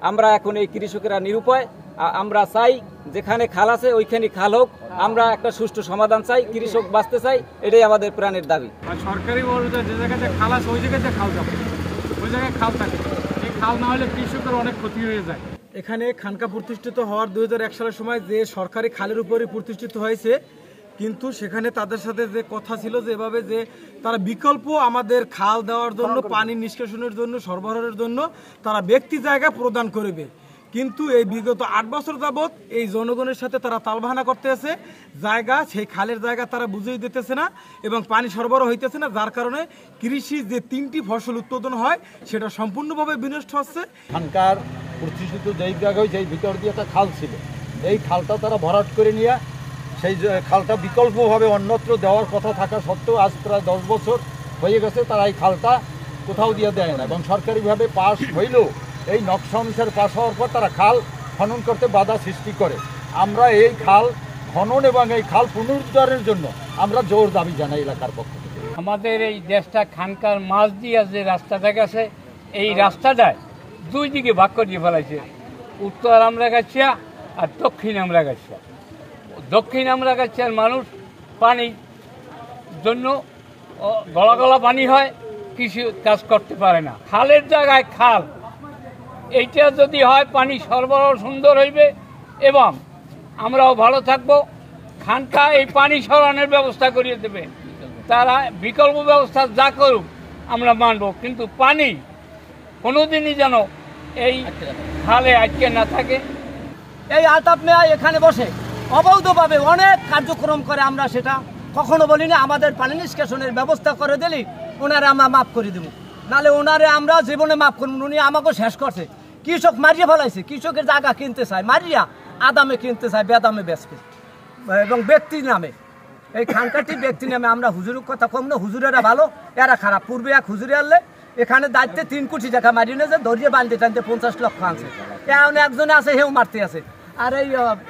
আমরা এখন এই কৃষকেরা নিরুপায়। আমরা চাই যেখানে খাল আছে ওইখানে খাল হোক, আমরা একটা সুষ্ঠু সমাধান চাই, কৃষক বাঁচতে চাই, এটাই আমাদের প্রাণের দাবি। সরকারি বলতে যে জায়গাতে খাল আছে ওই জায়গাতে খাল যাবে, ওই জায়গায় খাল থাকে, এই খাল না হলে কৃষকের অনেক ক্ষতি হয়ে যায়। এখানে খানকা প্রতিষ্ঠিত হওয়ার 2001 সালের সময় যে সরকারি খালের উপরে প্রতিষ্ঠিত হয়েছে, কিন্তু সেখানে তাদের সাথে যে কথা ছিল যে এভাবে যে তারা বিকল্প আমাদের খাল দেওয়ার জন্য, পানি নিষ্কাশনের জন্য, সরবরাহের জন্য তারা ব্যক্তি জায়গা প্রদান করবে। কিন্তু এই বিগত 8 বছর যাবৎ এই জনগণের সাথে তারা তালবাহানা করতে আছে, জায়গা সেই খালের জায়গা তারা বুঝিয়ে দিতেছে না এবং পানি সরবরাহ হইতেছে না, যার কারণে কৃষি যে 3টি ফসল উৎপাদন হয় সেটা সম্পূর্ণভাবে বিনষ্ট হচ্ছে। খানকার প্রতিষ্ঠিত যেই জায়গায় যেই ভিতর দিয়ে একটা খাল ছিল, এই খালটা তারা ভরাট করে নিয়ে সেই খালটা বিকল্পভাবে অন্যত্র দেওয়ার কথা থাকা সত্ত্বেও আজ প্রায় 10 বছর হয়ে গেছে তারা এই খালটা কোথাও দিয়ে দেয় না এবং সরকারিভাবে পাস হইলেও এই নকশা অনুসারে পাস হওয়ার পর তারা খাল খনন করতে বাধা সৃষ্টি করে। আমরা এই খাল খনন এবং এই খাল পুনরুদ্ধারের জন্য আমরা জোর দাবি জানাই এলাকার পক্ষ থেকে। আমাদের এই দেশটা খানকার মাছ দিয়ে যে রাস্তাটা গেছে, এই রাস্তাটায় দুই দিকে ভাগ করে ফেলাইছে, উত্তর আমরাগাছিয়া আর দক্ষিণ আমরাগাছিয়া। দক্ষিণ আমরাগাছিয়ার মানুষ পানির জন্য গলা গলা পানি হয়, কৃষি কাজ করতে পারে না। খালের জায়গায় খাল, এইটা যদি হয় পানি সরবরাহ সুন্দর হইবে এবং আমরাও ভালো থাকবো। খানকা এই পানি সরানোর ব্যবস্থা করিয়ে দেবে, তারা বিকল্প ব্যবস্থা যা করুক আমরা মানব, কিন্তু পানি কোনোদিনই যেন এই খালে আটকে না থাকে। এই আলতাফ মিয়া এখানে বসে অবৈধভাবে অনেক কার্যক্রম করে, আমরা সেটা কখনো বলিনি। আমাদের পানি নিষ্কাশনের ব্যবস্থা করে দিলি ওনারে আমরা মাফ করে দেবো, নাহলে ওনারে আমরা জীবনে মাফ করবো। উনি আমাকেও শেষ করছে, কৃষক মারিয়ে ফেলাইছে, কৃষকের জায়গা কিনতে চায় মারিয়া, আদামে কিনতে চায়, বেদামে বেচবে এবং ব্যক্তির নামে। এই খানকাটি ব্যক্তি নামে আমরা হুজুরের কথা কম না, হুজুরেরা ভালো, এরা খারাপ। পূর্বে এক হুজুরে আনলে এখানে দায়িত্বে 3 কোটি টাকা মারিয়ে নিয়ে যে ধরিয়ে বান্ধে টানতে 50 লক্ষ আনছে, এখন একজনে আছে হেউ মারতে আছে। আর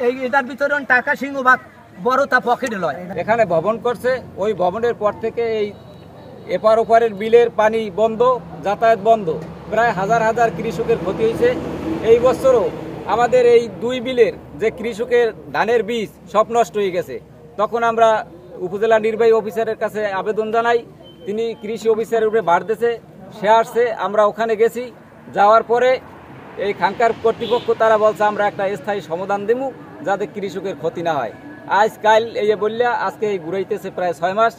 এই এটার ভিতরে টাকা সিংহভাগ বড় তা পকেটে লয়। এখানে ভবন করছে, ওই ভবনের পর থেকে এই এপার ওপারের বিলের পানি বন্ধ, যাতায়াত বন্ধ, প্রায় হাজার হাজার কৃষকের ক্ষতি হয়েছে। এই বছরও আমাদের এই 2 বিলের যে কৃষকের ধানের বীজ সব নষ্ট হয়ে গেছে। তখন আমরা উপজেলা নির্বাহী অফিসারের কাছে আবেদন জানাই, তিনি কৃষি অফিসারের উপরে ভার দিয়েছে, সে আসছে, আমরা ওখানে গেছি। যাওয়ার পরে এই খানকার কর্তৃপক্ষ তারা বলছে আমরা একটা স্থায়ী সমাধান দেবো যাতে কৃষকের ক্ষতি না হয়। আজ কাল এই বললে আজকে এই ঘুরাইতেছে প্রায় 6 মাস।